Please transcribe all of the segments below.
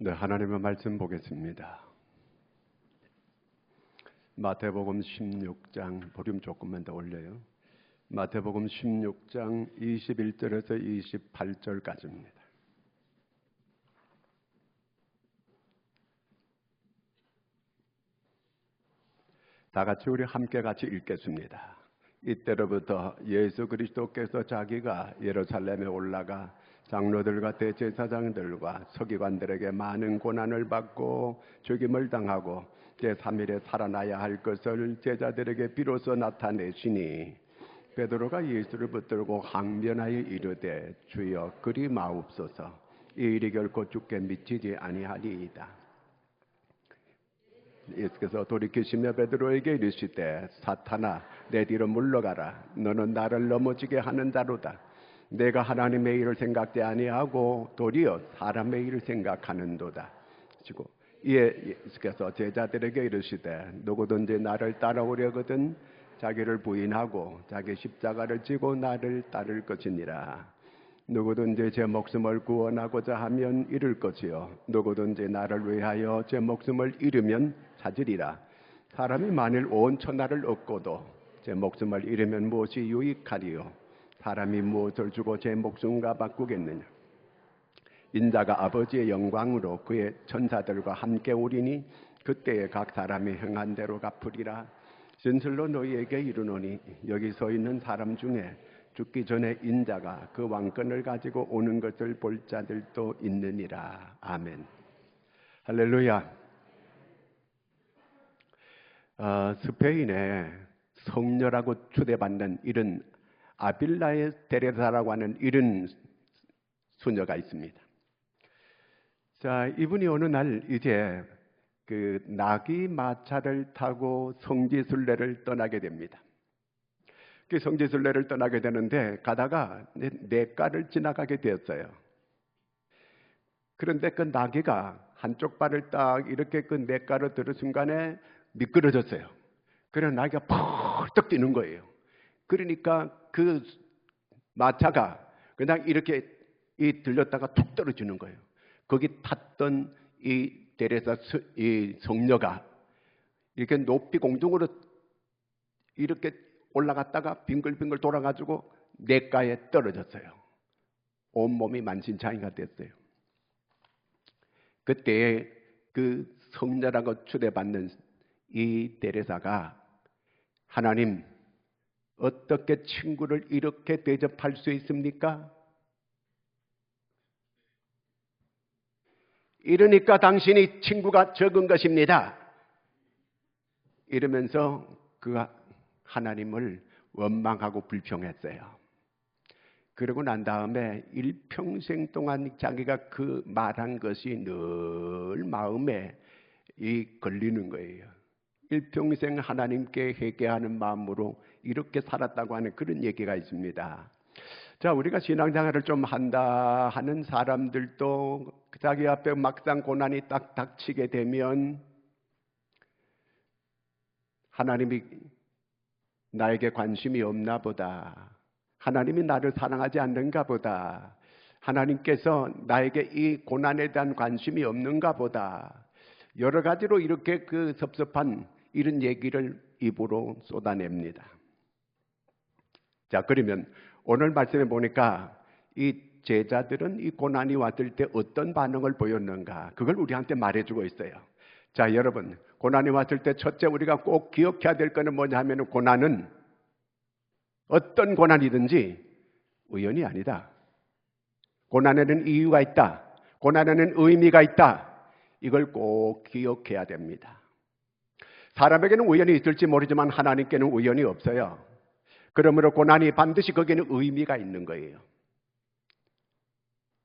네, 하나님의 말씀 보겠습니다. 마태복음 16장, 볼륨 조금만 더 올려요. 마태복음 16장 21절에서 28절까지입니다. 다 같이 우리 함께 같이 읽겠습니다. 이때로부터 예수 그리스도께서 자기가 예루살렘에 올라가 장로들과 대제사장들과 서기관들에게 많은 고난을 받고 죽임을 당하고 제3일에 살아나야 할 것을 제자들에게 비로소 나타내시니 베드로가 예수를 붙들고 항변하여 이르되 주여 그리 마옵소서 이 일이 결코 죽게 미치지 아니하리이다. 예수께서 돌이키시며 베드로에게 이르시되 사탄아 내 뒤로 물러가라. 너는 나를 넘어지게 하는 자로다. 내가 하나님의 일을 생각지 아니하고 도리어 사람의 일을 생각하는도다. 그리고 이에 예수께서 제자들에게 이르시되 누구든지 나를 따라오려거든 자기를 부인하고 자기 십자가를 지고 나를 따를 것이니라. 누구든지 제 목숨을 구원하고자 하면 잃을 것이요 누구든지 나를 위하여 제 목숨을 잃으면 찾으리라. 사람이 만일 온 천하를 얻고도 제 목숨을 잃으면 무엇이 유익하리요? 사람이 무엇을 주고 제 목숨과 바꾸겠느냐? 인자가 아버지의 영광으로 그의 천사들과 함께 오리니 그때에 각 사람이 행한 대로 갚으리라. 진실로 너희에게 이르노니 여기 서 있는 사람 중에 죽기 전에 인자가 그 왕권을 가지고 오는 것을 볼 자들도 있느니라. 아멘. 할렐루야. 스페인에 성녀라고 추대받는 이런 아빌라의 데레사라고 하는 이런 수녀가 있습니다. 자, 이분이 어느 날 이제 그 나귀 마차를 타고 성지순례를 떠나게 됩니다. 그 성지순례를 떠나게 되는데 가다가 냇가를 지나가게 되었어요. 그런데 그 나귀가 한쪽 발을 딱 이렇게 그 냇가로 들은 순간에 미끄러졌어요. 그래서 나귀가 펄떡 뛰는 거예요. 그러니까 그 마차가 그냥 이렇게 들렸다가 툭 떨어지는 거예요. 거기 탔던 이 데레사 이 성녀가 이렇게 높이 공중으로 이렇게 올라갔다가 빙글빙글 돌아가지고 냇가에 떨어졌어요. 온몸이 만신창이가 됐어요. 그때 그 성녀라고 추대받는 이 데레사가 하나님 어떻게 친구를 이렇게 대접할 수 있습니까? 이러니까 당신이 친구가 적은 것입니다. 이러면서 그 하나님을 원망하고 불평했어요. 그러고 난 다음에 일평생 동안 자기가 그 말한 것이 늘 마음에 걸리는 거예요. 일평생 하나님께 회개하는 마음으로 이렇게 살았다고 하는 그런 얘기가 있습니다. 자, 우리가 신앙생활을 좀 한다 하는 사람들도 자기 앞에 막상 고난이 딱 닥치게 되면 하나님이 나에게 관심이 없나 보다. 하나님이 나를 사랑하지 않는가 보다. 하나님께서 나에게 이 고난에 대한 관심이 없는가 보다. 여러 가지로 이렇게 그 섭섭한 이런 얘기를 입으로 쏟아냅니다. 자, 그러면 오늘 말씀에 보니까 이 제자들은 이 고난이 왔을 때 어떤 반응을 보였는가? 그걸 우리한테 말해주고 있어요. 자, 여러분, 고난이 왔을 때 첫째 우리가 꼭 기억해야 될 거는 뭐냐 하면 고난은 어떤 고난이든지 우연이 아니다. 고난에는 이유가 있다. 고난에는 의미가 있다. 이걸 꼭 기억해야 됩니다. 사람에게는 우연이 있을지 모르지만 하나님께는 우연이 없어요. 그러므로 고난이 반드시 거기에는 의미가 있는 거예요.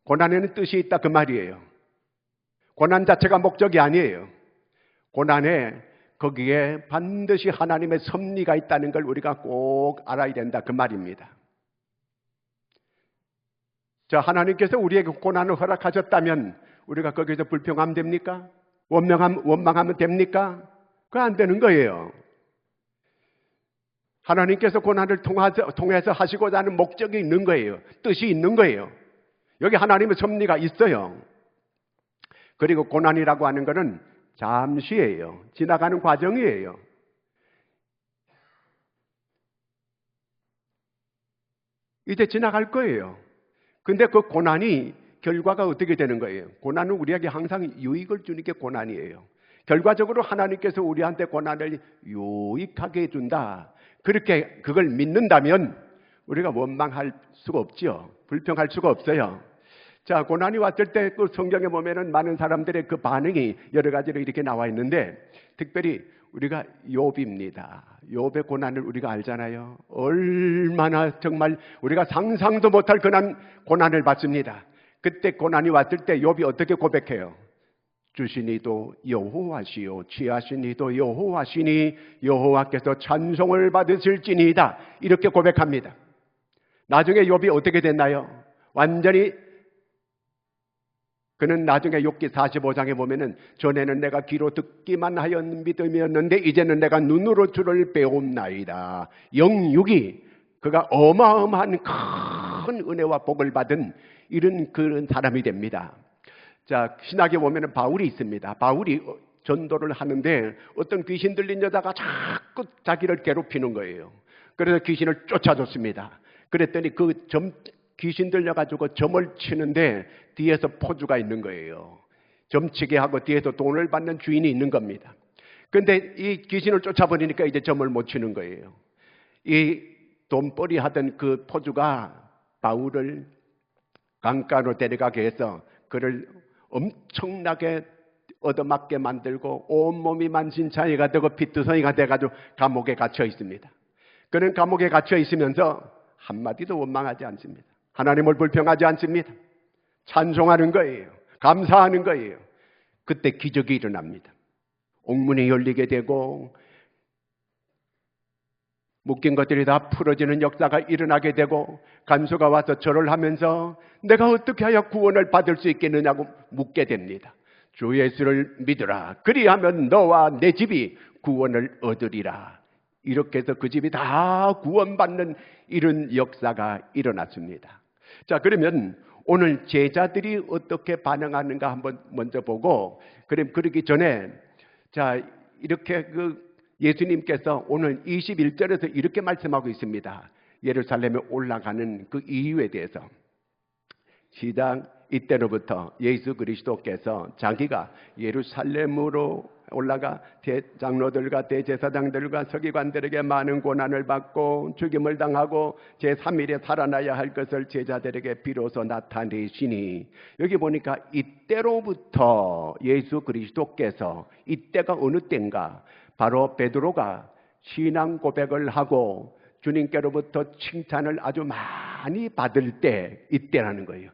고난에는 뜻이 있다 그 말이에요. 고난 자체가 목적이 아니에요. 고난에 거기에 반드시 하나님의 섭리가 있다는 걸 우리가 꼭 알아야 된다 그 말입니다. 자, 하나님께서 우리에게 고난을 허락하셨다면 우리가 거기서 불평하면 됩니까? 원망하면 됩니까? 그거 안 되는 거예요. 하나님께서 고난을 통해서 하시고자 하는 목적이 있는 거예요. 뜻이 있는 거예요. 여기 하나님의 섭리가 있어요. 그리고 고난이라고 하는 것은 잠시예요. 지나가는 과정이에요. 이제 지나갈 거예요. 근데 그 고난이 결과가 어떻게 되는 거예요? 고난은 우리에게 항상 유익을 주는 게 고난이에요. 결과적으로 하나님께서 우리한테 고난을 유익하게 해준다. 그렇게 그걸 믿는다면 우리가 원망할 수가 없죠. 불평할 수가 없어요. 자, 고난이 왔을 때 그 성경에 보면은 많은 사람들의 그 반응이 여러 가지로 이렇게 나와 있는데, 특별히 우리가 욥입니다. 욥의 고난을 우리가 알잖아요. 얼마나 정말 우리가 상상도 못할 그런 고난을 받습니다. 그때 고난이 왔을 때 욥이 어떻게 고백해요? 주신 이도 여호와시요 취하신 이도 여호와시니 여호와께서 찬송을 받으실지니이다. 이렇게 고백합니다. 나중에 욥이 어떻게 됐나요? 완전히 그는 나중에 욥기 45장에 보면은 전에는 내가 귀로 듣기만 하여 믿음이었는데 이제는 내가 눈으로 주를 배움나이다. 영육이 그가 어마어마한 큰 은혜와 복을 받은 이런 그런 사람이 됩니다. 자, 신학에 보면은 바울이 있습니다. 바울이 전도를 하는데 어떤 귀신 들린 여자가 자꾸 자기를 괴롭히는 거예요. 그래서 귀신을 쫓아줬습니다. 그랬더니 귀신 들려가지고 점을 치는데 뒤에서 포주가 있는 거예요. 점치게 하고 뒤에서 돈을 받는 주인이 있는 겁니다. 그런데 이 귀신을 쫓아버리니까 이제 점을 못 치는 거예요. 이 돈벌이 하던 그 포주가 바울을 강가로 데려가게 해서 그를 엄청나게 얻어맞게 만들고 온몸이 만신창이가 되고 피투성이가 돼가지고 감옥에 갇혀 있습니다. 그는 감옥에 갇혀 있으면서 한마디도 원망하지 않습니다. 하나님을 불평하지 않습니다. 찬송하는 거예요. 감사하는 거예요. 그때 기적이 일어납니다. 옥문이 열리게 되고 묶인 것들이 다 풀어지는 역사가 일어나게 되고 간수가 와서 절을 하면서 내가 어떻게 하여 구원을 받을 수 있겠느냐고 묻게 됩니다. 주 예수를 믿으라. 그리하면 너와 내 집이 구원을 얻으리라. 이렇게 해서 그 집이 다 구원받는 이런 역사가 일어났습니다. 자, 그러면 오늘 제자들이 어떻게 반응하는가 한번 먼저 보고, 그럼 그러기 전에 자, 이렇게 예수님께서 오늘 21절에서 이렇게 말씀하고 있습니다. 예루살렘에 올라가는 그 이유에 대해서. 시작. 이때로부터 예수 그리스도께서 자기가 예루살렘으로 올라가 대장로들과 대제사장들과 서기관들에게 많은 고난을 받고 죽임을 당하고 제3일에 살아나야 할 것을 제자들에게 비로소 나타내시니, 여기 보니까 이때로부터 예수 그리스도께서, 이때가 어느 때인가? 바로 베드로가 신앙 고백을 하고 주님께로부터 칭찬을 아주 많이 받을 때, 이때라는 거예요.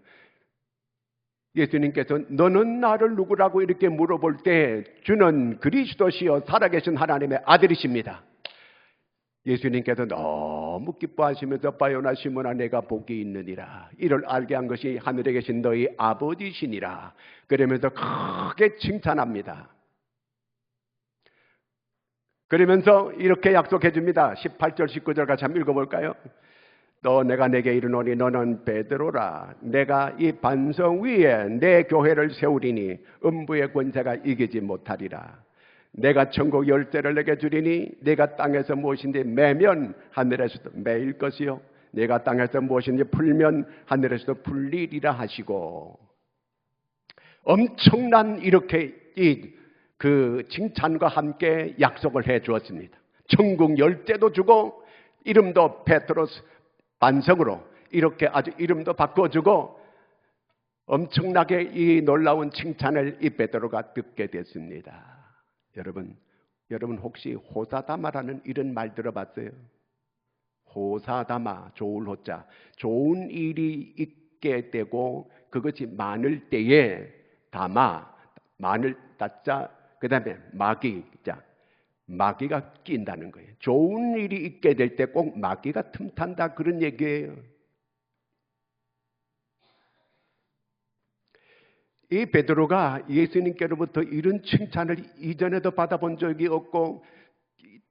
예수님께서 너는 나를 누구라고 이렇게 물어볼 때 주는 그리스도시요 살아계신 하나님의 아들이십니다. 예수님께서 너무 기뻐하시면서 바요나 시몬아 내가 복이 있느니라. 이를 알게 한 것이 하늘에 계신 너희 아버지시니라. 그러면서 크게 칭찬합니다. 그러면서 이렇게 약속해 줍니다. 18절 19절 같이 한번 읽어볼까요? 또 내가 내게 이르노니 너는 베드로라. 내가 이 반석 위에 내 교회를 세우리니 음부의 권세가 이기지 못하리라. 내가 천국 열쇠를 내게 주리니 내가 땅에서 무엇인지 매면 하늘에서도 매일 것이요 내가 땅에서 무엇인지 풀면 하늘에서도 풀리리라 하시고, 엄청난 이렇게 그 칭찬과 함께 약속을 해 주었습니다. 천국 열쇠도 주고 이름도 베드로스 반석으로 이렇게 아주 이름도 바꿔주고 엄청나게 이 놀라운 칭찬을 이 베드로가 듣게 됐습니다. 여러분 혹시 호사다마라는 이런 말 들어봤어요? 호사다마, 좋을 호자, 좋은 일이 있게 되고 그것이 많을 때에 다마, 많을 따자, 그 다음에 마귀, 자, 마귀가 낀다는 거예요. 좋은 일이 있게 될 때 꼭 마귀가 틈탄다, 그런 얘기예요. 이 베드로가 예수님께로부터 이런 칭찬을 이전에도 받아본 적이 없고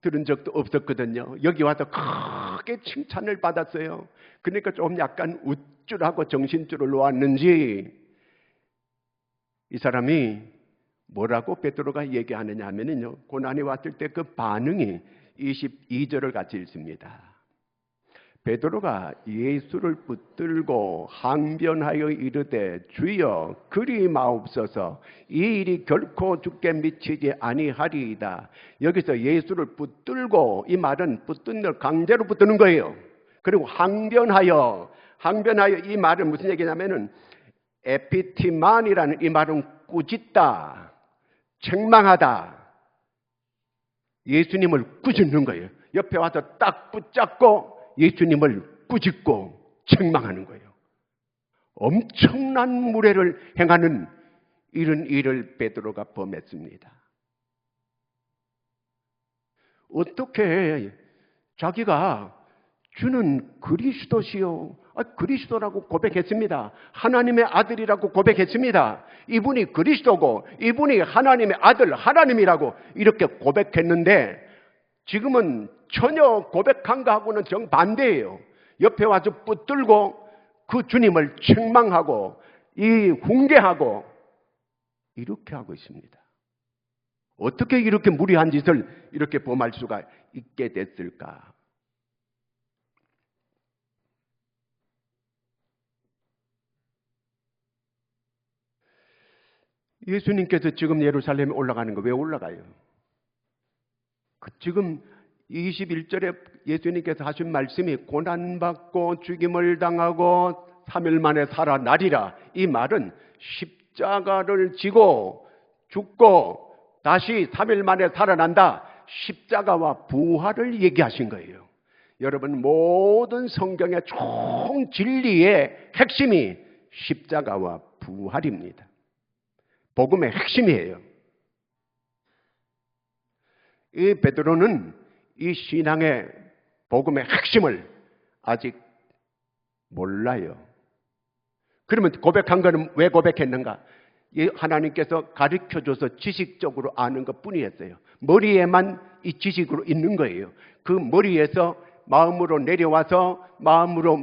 들은 적도 없었거든요. 여기 와서 크게 칭찬을 받았어요. 그러니까 좀 약간 우쭐하고 정신줄을 놓았는지 이 사람이 뭐라고 베드로가 얘기하느냐 하면요, 고난이 왔을 때 그 반응이 22절을 같이 읽습니다. 베드로가 예수를 붙들고 항변하여 이르되 주여 그리 마옵소서, 이 일이 결코 주께 미치지 아니하리이다. 여기서 예수를 붙들고, 이 말은 붙드는, 강제로 붙드는 거예요. 그리고 항변하여 이 말은 무슨 얘기냐면은 에피티만이라는 이 말은 꾸짖다, 책망하다, 예수님을 꾸짖는 거예요. 옆에 와서 딱 붙잡고 예수님을 꾸짖고 책망하는 거예요. 엄청난 무례를 행하는 이런 일을 베드로가 범했습니다. 어떻게 자기가 주는 그리스도시요, 그리스도라고 고백했습니다. 하나님의 아들이라고 고백했습니다. 이분이 그리스도고 이분이 하나님의 아들, 하나님이라고 이렇게 고백했는데 지금은 전혀 고백한 거하고는 정반대예요. 옆에 와서 붙들고 그 주님을 책망하고 훈계하고 이렇게 하고 있습니다. 어떻게 이렇게 무리한 짓을 이렇게 범할 수가 있게 됐을까? 예수님께서 지금 예루살렘에 올라가는 거 왜 올라가요? 지금 21절에 예수님께서 하신 말씀이 고난받고 죽임을 당하고 3일 만에 살아나리라. 이 말은 십자가를 지고 죽고 다시 3일 만에 살아난다. 십자가와 부활을 얘기하신 거예요. 여러분, 모든 성경의 총 진리의 핵심이 십자가와 부활입니다. 복음의 핵심이에요. 이 베드로는 이 신앙의 복음의 핵심을 아직 몰라요. 그러면 고백한 거는 왜 고백했는가? 하나님께서 가르쳐줘서 지식적으로 아는 것 뿐이었어요. 머리에만 이 지식으로 있는 거예요. 그 머리에서 마음으로 내려와서 마음으로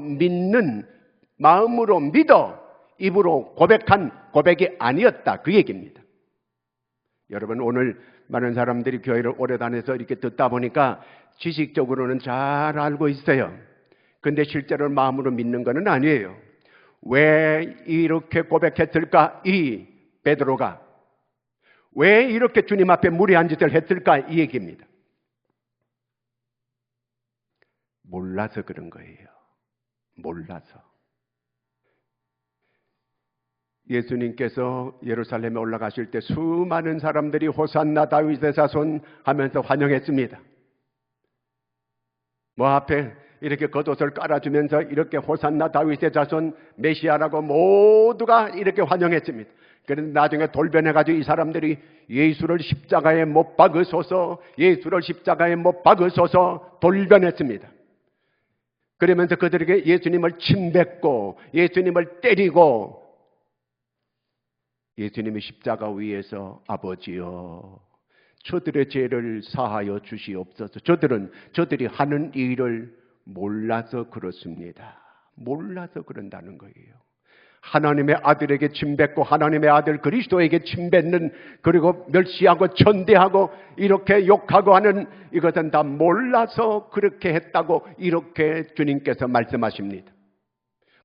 믿어 입으로 고백한 고백이 아니었다, 그 얘기입니다. 여러분, 오늘 많은 사람들이 교회를 오래 다녀서 이렇게 듣다 보니까 지식적으로는 잘 알고 있어요. 근데 실제로 마음으로 믿는 것은 아니에요. 왜 이렇게 고백했을까? 이 베드로가 왜 이렇게 주님 앞에 무례한 짓을 했을까? 이 얘기입니다. 몰라서 그런 거예요. 몰라서. 예수님께서 예루살렘에 올라가실 때 수많은 사람들이 호산나 다윗의 자손 하면서 환영했습니다. 뭐 앞에 이렇게 겉옷을 깔아주면서 이렇게 호산나 다윗의 자손 메시아라고 모두가 이렇게 환영했습니다. 그런데 나중에 돌변해가지고 이 사람들이 예수를 십자가에 못 박으소서, 예수를 십자가에 못 박으소서 돌변했습니다. 그러면서 그들에게 예수님을 침뱉고 예수님을 때리고, 예수님이 십자가 위에서 아버지여 저들의 죄를 사하여 주시옵소서. 저들이 하는 일을 몰라서 그렇습니다. 몰라서 그런다는 거예요. 하나님의 아들에게 침뱉고 하나님의 아들 그리스도에게 침뱉는, 그리고 멸시하고 천대하고 이렇게 욕하고 하는 이것은 다 몰라서 그렇게 했다고 이렇게 주님께서 말씀하십니다.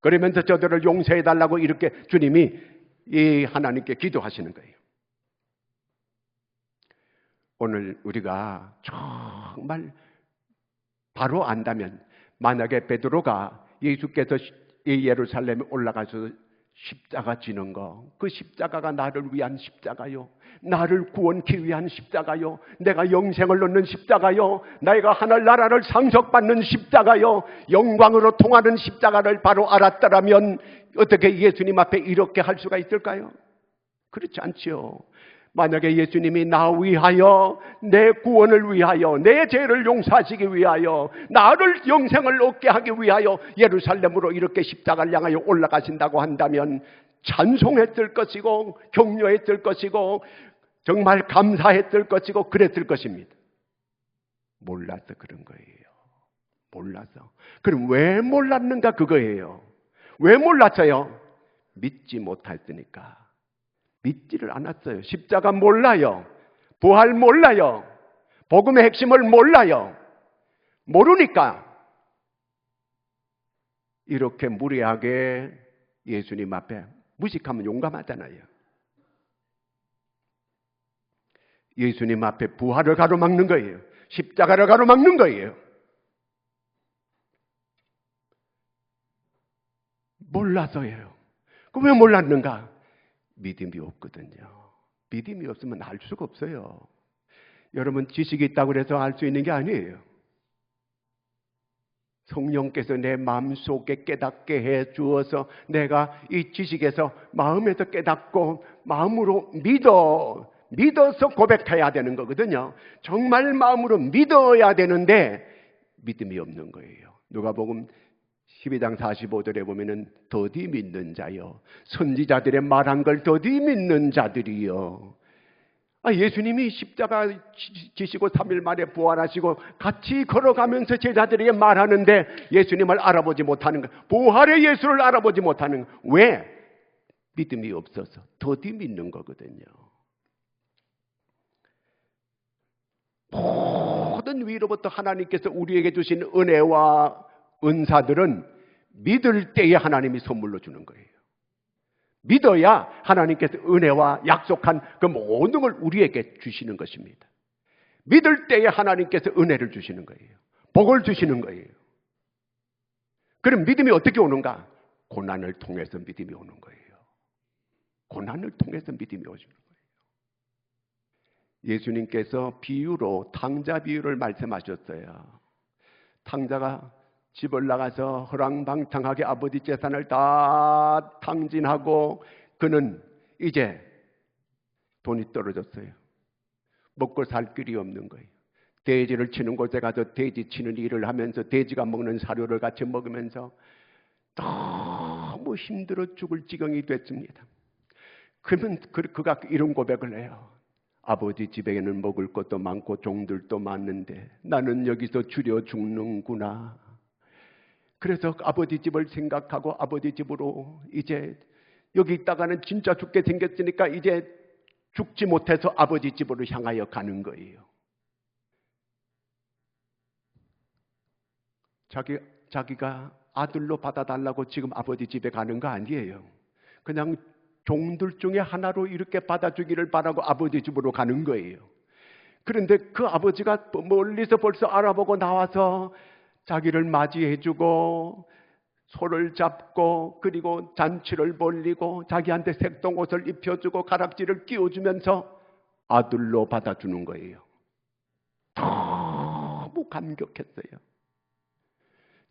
그러면서 저들을 용서해달라고 이렇게 주님이 이 하나님께 기도하시는 거예요. 오늘 우리가 정말 바로 안다면, 만약에 베드로가 예수께서 이 예루살렘에 올라가서 십자가 지는 거, 그 십자가가 나를 위한 십자가요, 나를 구원케 위한 십자가요, 내가 영생을 얻는 십자가요, 내가 하늘나라를 상속받는 십자가요, 영광으로 통하는 십자가를 바로 알았더라면 어떻게 예수님 앞에 이렇게 할 수가 있을까요? 그렇지 않지요. 만약에 예수님이 나 위하여, 내 구원을 위하여, 내 죄를 용서하시기 위하여, 나를 영생을 얻게 하기 위하여 예루살렘으로 이렇게 십자가를 향하여 올라가신다고 한다면 찬송했을 것이고 격려했을 것이고 정말 감사했을 것이고 그랬을 것입니다. 몰라서 그런 거예요. 몰라서. 그럼 왜 몰랐는가, 그거예요. 왜 몰랐어요? 믿지 못했으니까. 믿지를 않았어요. 십자가 몰라요. 부활 몰라요. 복음의 핵심을 몰라요. 모르니까 이렇게 무례하게 예수님 앞에 무식하면 용감하잖아요. 예수님 앞에 부활을 가로막는 거예요. 십자가를 가로막는 거예요. 몰라서예요. 그 왜 몰랐는가? 믿음이 없거든요. 믿음이 없으면 알 수가 없어요. 여러분, 지식이 있다고 해서 알 수 있는 게 아니에요. 성령께서 내 마음속에 깨닫게 해 주어서 내가 이 지식에서 마음에서 깨닫고 마음으로 믿어서 고백해야 되는 거거든요. 정말 마음으로 믿어야 되는데 믿음이 없는 거예요. 누가복음 12장 45절에 보면은 더디 믿는 자요, 선지자들의 말한 걸 더디 믿는 자들이요. 예수님이 십자가 지시고 3일 만에 부활하시고 같이 걸어가면서 제자들에게 말하는데 예수님을 알아보지 못하는 거예요. 부활의 예수를 알아보지 못하는 거예요. 왜? 믿음이 없어서 더디 믿는 거거든요. 모든 위로부터 하나님께서 우리에게 주신 은혜와 은사들은 믿을 때에 하나님이 선물로 주는 거예요. 믿어야 하나님께서 은혜와 약속한 그 모든 걸 우리에게 주시는 것입니다. 믿을 때에 하나님께서 은혜를 주시는 거예요. 복을 주시는 거예요. 그럼 믿음이 어떻게 오는가? 고난을 통해서 믿음이 오는 거예요. 고난을 통해서 믿음이 오는 거예요. 예수님께서 비유로 탕자 비유를 말씀하셨어요. 탕자가 집을 나가서 허랑방탕하게 아버지 재산을 다 탕진하고 그는 이제 돈이 떨어졌어요. 먹고 살 길이 없는 거예요. 돼지를 치는 곳에 가서 돼지 치는 일을 하면서 돼지가 먹는 사료를 같이 먹으면서 너무 힘들어 죽을 지경이 됐습니다. 그러면 그가 이런 고백을 해요. 아버지 집에는 먹을 것도 많고 종들도 많은데 나는 여기서 줄여 죽는구나. 그래서 아버지 집을 생각하고 아버지 집으로 이제 여기 있다가는 진짜 죽게 생겼으니까 이제 죽지 못해서 아버지 집으로 향하여 가는 거예요. 자기가 아들로 받아달라고 지금 아버지 집에 가는 거 아니에요. 그냥 종들 중에 하나로 이렇게 받아주기를 바라고 아버지 집으로 가는 거예요. 그런데 그 아버지가 멀리서 벌써 알아보고 나와서 자기를 맞이해주고 소를 잡고 그리고 잔치를 벌리고 자기한테 색동옷을 입혀주고 가락지를 끼워주면서 아들로 받아주는 거예요. 너무 감격했어요.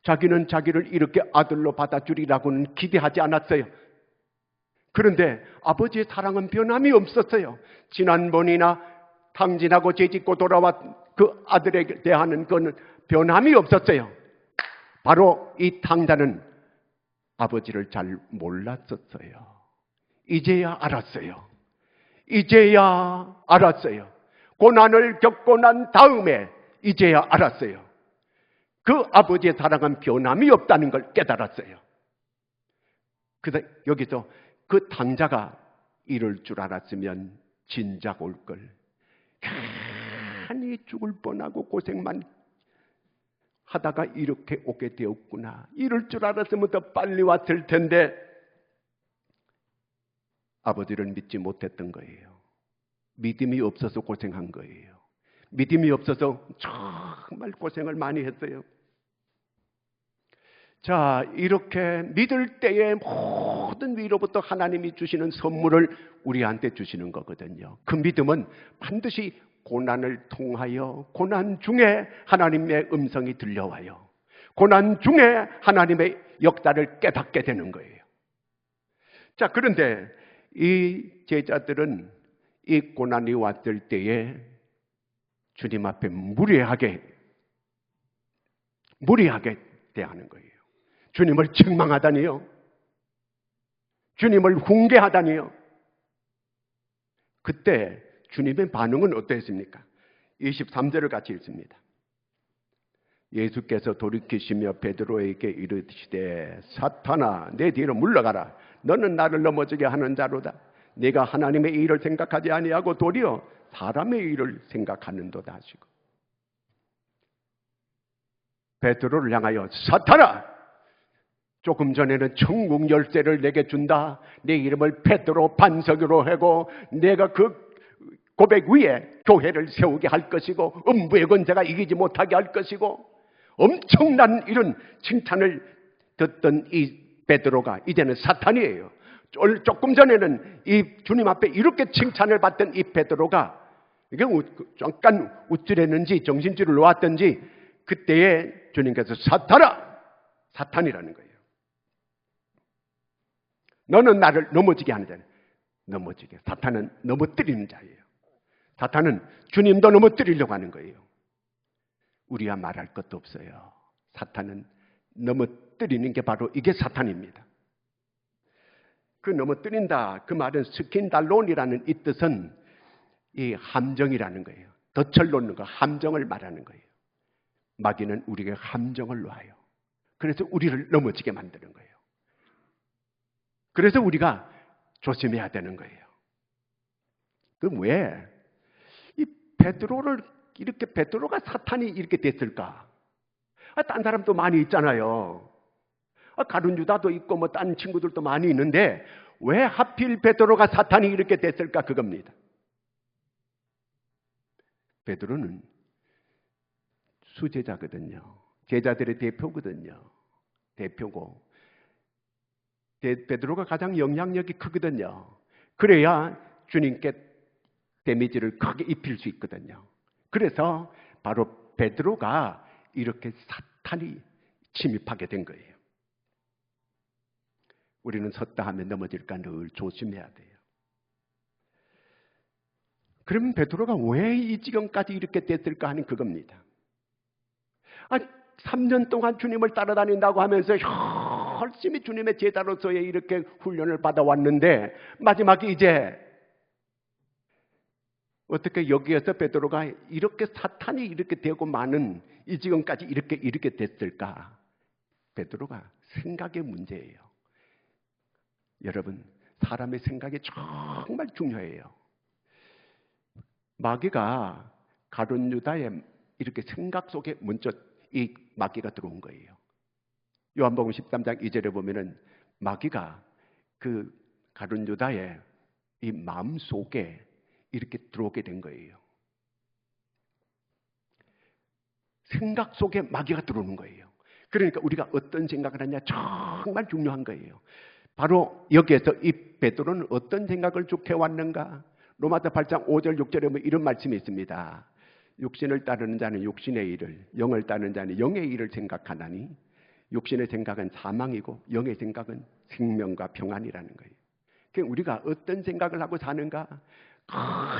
자기는 자기를 이렇게 아들로 받아주리라고는 기대하지 않았어요. 그런데 아버지의 사랑은 변함이 없었어요. 지난번이나 탕진하고 죄짓고 돌아왔 그 아들에게 대하는 그는 변함이 없었어요. 바로 이 탕자는 아버지를 잘 몰랐었어요. 이제야 알았어요. 이제야 알았어요. 고난을 겪고 난 다음에 이제야 알았어요. 그 아버지의 사랑은 변함이 없다는 걸 깨달았어요. 그래서 여기서 그 탕자가 이럴 줄 알았으면 진작 올 걸. 간이 죽을 뻔하고 고생만 하다가 이렇게 오게 되었구나. 이럴 줄 알았으면 더 빨리 왔을 텐데 아버지를 믿지 못했던 거예요. 믿음이 없어서 고생한 거예요. 믿음이 없어서 정말 고생을 많이 했어요. 자, 이렇게 믿을 때에 모든 위로부터 하나님이 주시는 선물을 우리한테 주시는 거거든요. 그 믿음은 반드시 고난을 통하여 고난 중에 하나님의 음성이 들려와요. 고난 중에 하나님의 역사를 깨닫게 되는 거예요. 자, 그런데 이 제자들은 이 고난이 왔을 때에 주님 앞에 무례하게 대하는 거예요. 주님을 책망하다니요. 주님을 훈계하다니요. 그때 주님의 반응은 어땠습니까? 23절을 같이 읽습니다. 예수께서 돌이키시며 베드로에게 이르시되 사탄아 내 뒤로 물러가라. 너는 나를 넘어지게 하는 자로다. 내가 하나님의 일을 생각하지 아니하고 도리어 사람의 일을 생각하는도다 하시고, 베드로를 향하여 사탄아, 조금 전에는 천국 열쇠를 내게 준다. 내 이름을 베드로 반석으로 하고 내가 그 고백 위에 교회를 세우게 할 것이고 음부의 권세가 이기지 못하게 할 것이고, 엄청난 이런 칭찬을 듣던 이 베드로가 이제는 사탄이에요. 조금 전에는 이 주님 앞에 이렇게 칭찬을 받던 이 베드로가 이게 잠깐 우쭐했는지 정신줄을 놓았던지 그때에 주님께서 사탄아, 사탄이라는 거예요. 너는 나를 넘어지게 하는 자네. 넘어지게. 사탄은 넘어뜨리는 자예요. 사탄은 주님도 넘어뜨리려고 하는 거예요. 우리가 말할 것도 없어요. 사탄은 넘어뜨리는 게 바로 이게 사탄입니다. 그 넘어뜨린다, 그 말은 스킨달론이라는 이 뜻은 이 함정이라는 거예요. 덫을 놓는 거, 함정을 말하는 거예요. 마귀는 우리에게 함정을 놓아요. 그래서 우리를 넘어지게 만드는 거예요. 그래서 우리가 조심해야 되는 거예요. 그럼 왜 이 베드로를 이렇게 베드로가 사탄이 이렇게 됐을까? 딴 사람도 많이 있잖아요. 가룟 유다도 있고 뭐 딴 친구들도 많이 있는데 왜 하필 베드로가 사탄이 이렇게 됐을까? 그겁니다. 베드로는 수제자거든요. 제자들의 대표거든요. 대표고 베드로가 가장 영향력이 크거든요. 그래야 주님께 데미지를 크게 입힐 수 있거든요. 그래서 바로 베드로가 이렇게 사탄이 침입하게 된 거예요. 우리는 섰다 하면 넘어질까 늘 조심해야 돼요. 그러면 베드로가 왜 이 지경까지 이렇게 됐을까 하는 그겁니다. 3년 동안 주님을 따라다닌다고 하면서 열심히 주님의 제자로서의 이렇게 훈련을 받아왔는데 마지막에 이제 어떻게 여기에서 베드로가 이렇게 사탄이 이렇게 되고 많은 이 지경까지 이렇게 됐을까? 베드로가 생각의 문제예요. 여러분, 사람의 생각이 정말 중요해요. 마귀가 가룟 유다의 이렇게 생각 속에 먼저 이 마귀가 들어온 거예요. 요한복음 13장 2절에 보면은 마귀가 그 가룟 유다의 이 마음 속에 이렇게 들어오게 된 거예요. 생각 속에 마귀가 들어오는 거예요. 그러니까 우리가 어떤 생각을 하냐 정말 중요한 거예요. 바로 여기에서 이 베드로는 어떤 생각을 쭉 해왔는가? 로마서 8장 5절 6절에 보면 이런 말씀이 있습니다. 육신을 따르는 자는 육신의 일을, 영을 따르는 자는 영의 일을 생각하나니 육신의 생각은 사망이고 영의 생각은 생명과 평안이라는 거예요. 그러니까 우리가 어떤 생각을 하고 사는가?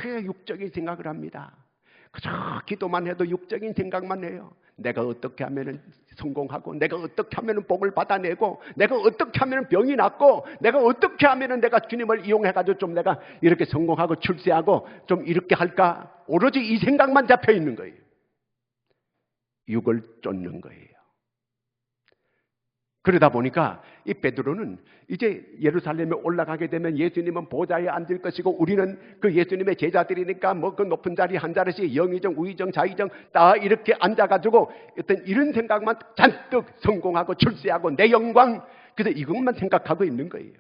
그래 육적인 생각을 합니다. 그저 기도만 해도 육적인 생각만 해요. 내가 어떻게 하면 성공하고, 내가 어떻게 하면 복을 받아내고, 내가 어떻게 하면 병이 낫고, 내가 어떻게 하면 내가 주님을 이용해가지고 좀 내가 이렇게 성공하고 출세하고 좀 이렇게 할까? 오로지 이 생각만 잡혀 있는 거예요. 육을 쫓는 거예요. 그러다 보니까 이 베드로는 이제 예루살렘에 올라가게 되면 예수님은 보좌에 앉을 것이고 우리는 그 예수님의 제자들이니까 뭐 그 높은 자리 한 자리씩 영의정, 우의정, 자의정 다 이렇게 앉아가지고 어떤 이런 생각만 잔뜩 성공하고 출세하고 내 영광, 그래서 이것만 생각하고 있는 거예요.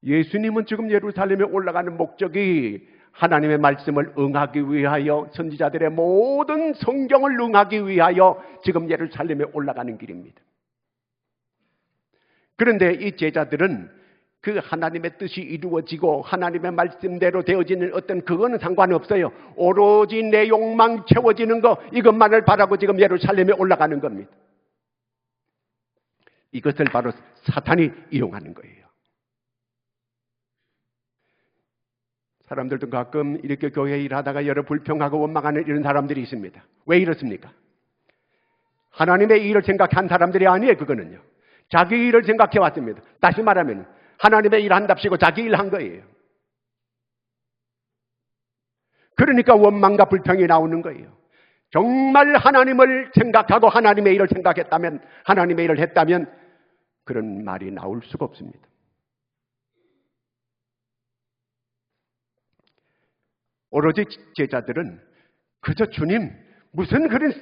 예수님은 지금 예루살렘에 올라가는 목적이 하나님의 말씀을 응하기 위하여, 선지자들의 모든 성경을 응하기 위하여 지금 예루살렘에 올라가는 길입니다. 그런데 이 제자들은 그 하나님의 뜻이 이루어지고 하나님의 말씀대로 되어지는 어떤 그거는 상관없어요. 오로지 내 욕망 채워지는 거, 이것만을 바라고 지금 예루살렘에 올라가는 겁니다. 이것을 바로 사탄이 이용하는 거예요. 사람들도 가끔 이렇게 교회 일하다가 여러 불평하고 원망하는 이런 사람들이 있습니다. 왜 이렇습니까? 하나님의 일을 생각한 사람들이 아니에요. 그거는요, 자기 일을 생각해 왔습니다. 다시 말하면 하나님의 일 한답시고 자기 일 한 거예요. 그러니까 원망과 불평이 나오는 거예요. 정말 하나님을 생각하고 하나님의 일을 생각했다면, 하나님의 일을 했다면 그런 말이 나올 수가 없습니다. 오로지 제자들은 그저 주님 무슨 그런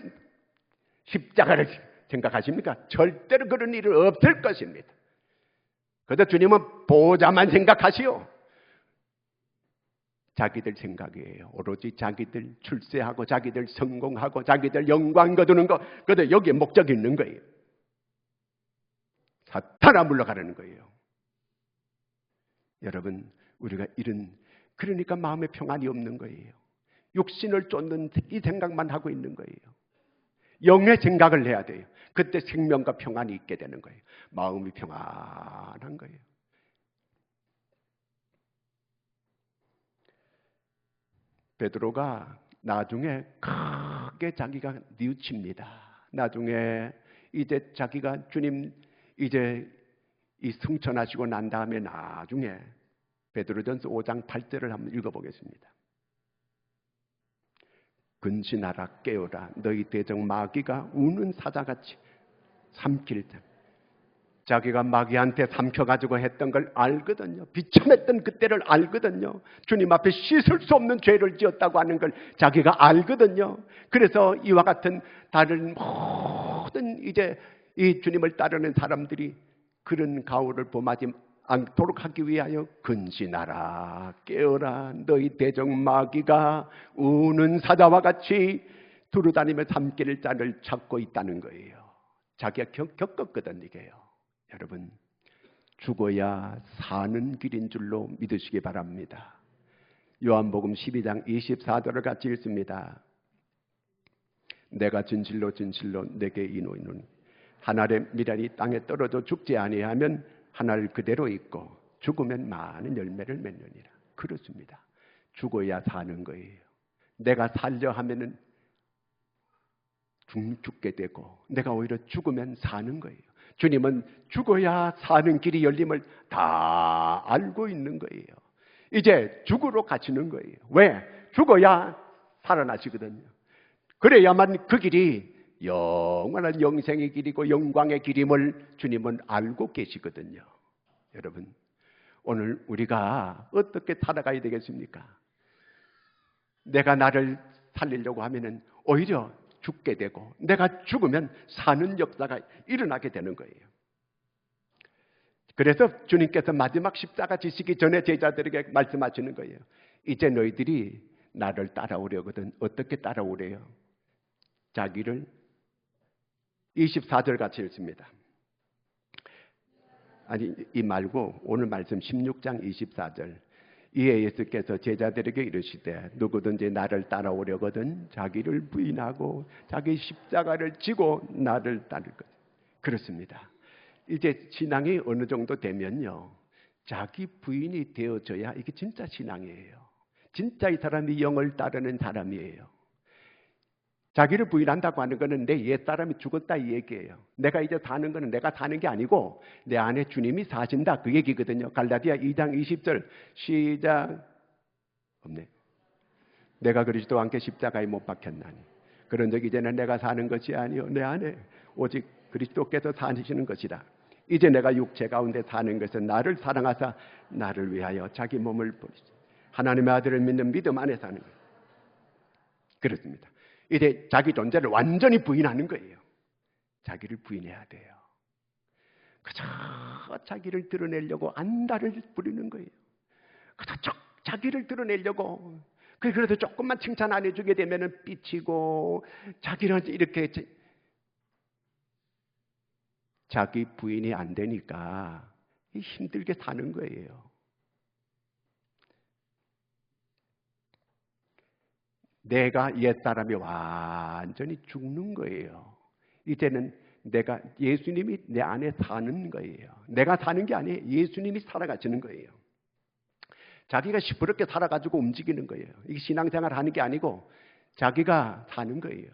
십자가를 생각하십니까? 절대로 그런 일은 없을 것입니다. 그저 주님은 보호자만 생각하시오. 자기들 생각이에요. 오로지 자기들 출세하고 자기들 성공하고 자기들 영광 거두는 거, 그저 여기에 목적이 있는 거예요. 사탄아 물러가라는 거예요. 여러분, 우리가 그러니까 마음에 평안이 없는 거예요. 육신을 쫓는 이 생각만 하고 있는 거예요. 영의 생각을 해야 돼요. 그때 생명과 평안이 있게 되는 거예요. 마음이 평안한 거예요. 베드로가 나중에 크게 자기가 뉘우칩니다. 나중에 이제 자기가 주님 이제 이 승천하시고 난 다음에 나중에 베드로전서 5장 8절을 한번 읽어보겠습니다. 근신하라 깨어라 너희 대적 마귀가 우는 사자같이 삼킬 때 자기가 마귀한테 삼켜가지고 했던 걸 알거든요. 비참했던 그때를 알거든요. 주님 앞에 씻을 수 없는 죄를 지었다고 하는 걸 자기가 알거든요. 그래서 이와 같은 다른 모든 이제 이 주님을 따르는 사람들이 그런 가호를 범하지 않도록 하기 위하여 근신하라 깨어라 너희 대적 마귀가 우는 사자와 같이 두루다니며 삼킬 자를 찾고 있다는 거예요. 자기가 겪었거든 이게요. 여러분, 죽어야 사는 길인 줄로 믿으시기 바랍니다. 요한복음 12장 24절을 같이 읽습니다. 내가 진실로 진실로 내게 이노이노니 한 알의 미랄이 땅에 떨어져 죽지 아니하면 한 알 그대로 있고 죽으면 많은 열매를 맺느니라. 그렇습니다. 죽어야 사는 거예요. 내가 살려 하면은 죽게 되고 내가 오히려 죽으면 사는 거예요. 주님은 죽어야 사는 길이 열림을 다 알고 있는 거예요. 이제 죽으러 가시는 거예요. 왜? 죽어야 살아나시거든요. 그래야만 그 길이 영원한 영생의 길이고 영광의 길임을 주님은 알고 계시거든요. 여러분, 오늘 우리가 어떻게 살아가야 되겠습니까? 내가 나를 살리려고 하면은 오히려 죽게 되고 내가 죽으면 사는 역사가 일어나게 되는 거예요. 그래서 주님께서 마지막 십자가 지시기 전에 제자들에게 말씀하시는 거예요. 이제 너희들이 나를 따라오려거든. 어떻게 따라오래요? 자기를 24절 같이 읽습니다. 아니 이 말고 오늘 말씀 16장 24절. 이에 예수께서 제자들에게 이르시되 누구든지 나를 따라오려거든 자기를 부인하고 자기 십자가를 지고 나를 따를 것. 그렇습니다. 이제 신앙이 어느 정도 되면요, 자기 부인이 되어져야 이게 진짜 신앙이에요. 진짜 이 사람이 영을 따르는 사람이에요. 자기를 부인한다고 하는 것은 내 옛사람이 죽었다 이 얘기예요. 내가 이제 사는 것은 내가 사는 게 아니고 내 안에 주님이 사신다 그 얘기거든요. 갈라디아 2장 20절 시작. 없네. 내가 그리스도와 함께 십자가에 못 박혔나니 그런 적 이제는 내가 사는 것이 아니요 내 안에 오직 그리스도께서 사시는 것이라. 이제 내가 육체 가운데 사는 것은 나를 사랑하사 나를 위하여 자기 몸을 버리시 하나님의 아들을 믿는 믿음 안에 사는 거예요. 그렇습니다. 이제 자기 존재를 완전히 부인하는 거예요. 자기를 부인해야 돼요. 그저 자기를 드러내려고 안달을 부리는 거예요. 그저 자기를 드러내려고. 그래서 조금만 칭찬 안 해주게 되면 삐치고 자기는 이렇게 자기 부인이 안 되니까 힘들게 사는 거예요. 내가 옛사람이 완전히 죽는 거예요. 이제는 내가 예수님이 내 안에 사는 거예요. 내가 사는 게 아니에요. 예수님이 살아가시는 거예요. 자기가 시끄럽게 살아가지고 움직이는 거예요. 이게 신앙생활 하는 게 아니고 자기가 사는 거예요.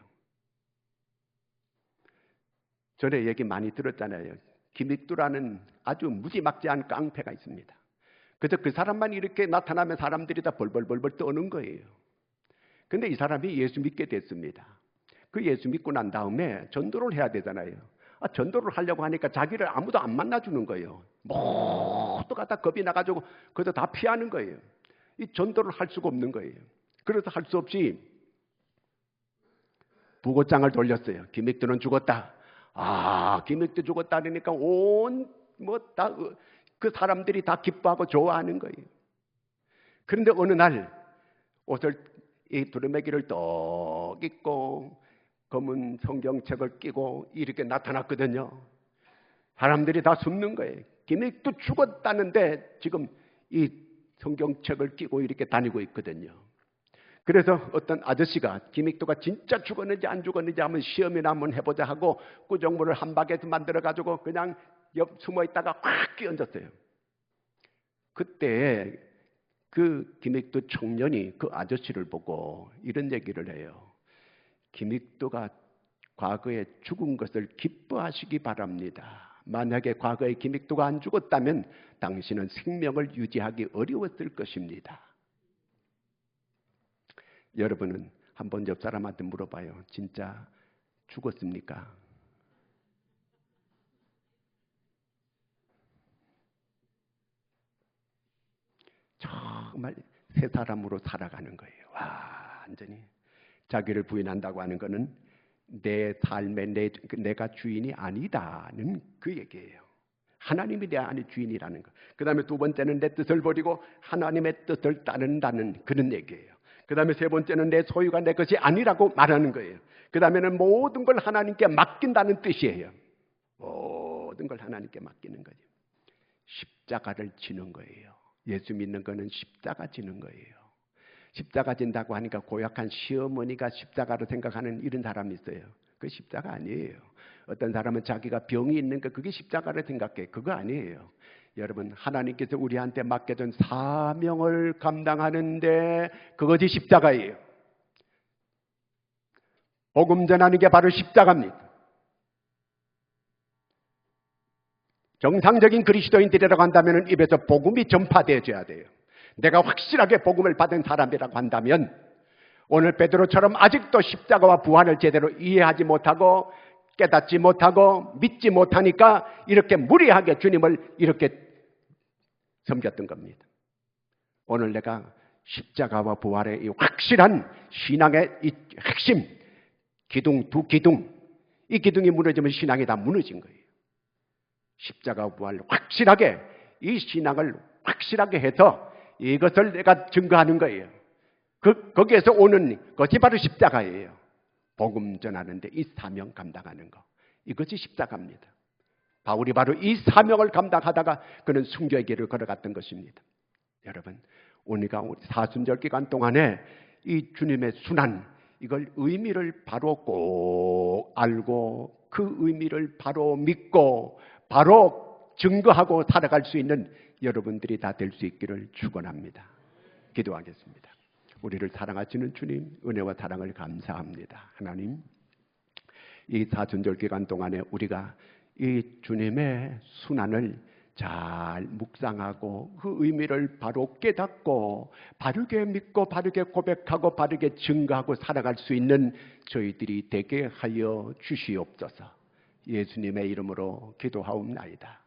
전에 얘기 많이 들었잖아요. 김익두라는 아주 무지막지한 깡패가 있습니다. 그래서 그 사람만 이렇게 나타나면 사람들이 다 벌벌벌벌 떠는 거예요. 근데 이 사람이 예수 믿게 됐습니다. 그 예수 믿고 난 다음에 전도를 해야 되잖아요. 전도를 하려고 하니까 자기를 아무도 안 만나주는 거예요. 모두가 다 겁이 나가지고 그래서 다 피하는 거예요. 이 전도를 할 수가 없는 거예요. 그래서 할 수 없이 부고장을 돌렸어요. 김익도는 죽었다. 김익도 죽었다 그러니까 그 사람들이 다 기뻐하고 좋아하는 거예요. 그런데 어느 날 옷을 이 두루마기를 떡 입고 검은 성경책을 끼고 이렇게 나타났거든요. 사람들이 다 숨는 거예요. 김익도 죽었다는데 지금 이 성경책을 끼고 이렇게 다니고 있거든요. 그래서 어떤 아저씨가 김익도가 진짜 죽었는지 안 죽었는지 한번 시험이나 한번 해보자 하고 구정물을 한 바게트 만들어가지고 그냥 옆 숨어있다가 확 끼얹었어요. 그때 그 김익도 청년이 그 아저씨를 보고 이런 얘기를 해요. 김익도가 과거에 죽은 것을 기뻐하시기 바랍니다. 만약에 과거에 김익도가 안 죽었다면 당신은 생명을 유지하기 어려웠을 것입니다. 여러분은 한번 옆 사람한테 물어봐요. 진짜 죽었습니까? 정말 새 사람으로 살아가는 거예요. 완전히 자기를 부인한다고 하는 것은 내 삶의 내가 주인이 아니다는 그 얘기예요. 하나님이 내 안의 주인이라는 것. 그 다음에 두 번째는 내 뜻을 버리고 하나님의 뜻을 따른다는 그런 얘기예요. 그 다음에 세 번째는 내 소유가 내 것이 아니라고 말하는 거예요. 그 다음에는 모든 걸 하나님께 맡긴다는 뜻이에요. 모든 걸 하나님께 맡기는 거죠. 십자가를 지는 거예요. 예수 믿는 거는 십자가 지는 거예요. 십자가 진다고 하니까 고약한 시어머니가 십자가로 생각하는 이런 사람이 있어요. 그 십자가 아니에요. 어떤 사람은 자기가 병이 있는 거 그게 십자가로 생각해. 그거 아니에요. 여러분, 하나님께서 우리한테 맡겨준 사명을 감당하는데 그것이 십자가예요. 복음 전하는 게 바로 십자가입니다. 정상적인 그리스도인들이라고 한다면 입에서 복음이 전파되어져야 돼요. 내가 확실하게 복음을 받은 사람이라고 한다면 오늘 베드로처럼 아직도 십자가와 부활을 제대로 이해하지 못하고 깨닫지 못하고 믿지 못하니까 이렇게 무리하게 주님을 이렇게 섬겼던 겁니다. 오늘 내가 십자가와 부활의 이 확실한 신앙의 이 핵심 기둥, 두 기둥, 이 기둥이 무너지면 신앙이 다 무너진 거예요. 십자가와 부활 확실하게 이 신앙을 확실하게 해서 이것을 내가 증거하는 거예요. 거기에서 오는 것이 바로 십자가예요. 복음 전하는데 이 사명 감당하는 거. 이것이 십자가입니다. 바울이 바로 이 사명을 감당하다가 그는 순교의 길을 걸어갔던 것입니다. 여러분, 우리가 사순절 기간 동안에 이 주님의 순환, 이걸 의미를 바로 꼭 알고 그 의미를 바로 믿고 바로 증거하고 살아갈 수 있는 여러분들이 다 될 수 있기를 축원합니다. 기도하겠습니다. 우리를 사랑하시는 주님, 은혜와 사랑을 감사합니다. 하나님, 이 사순절 기간 동안에 우리가 이 주님의 순환을 잘 묵상하고 그 의미를 바로 깨닫고 바르게 믿고 바르게 고백하고 바르게 증거하고 살아갈 수 있는 저희들이 되게 하여 주시옵소서. 예수님의 이름으로 기도하옵나이다.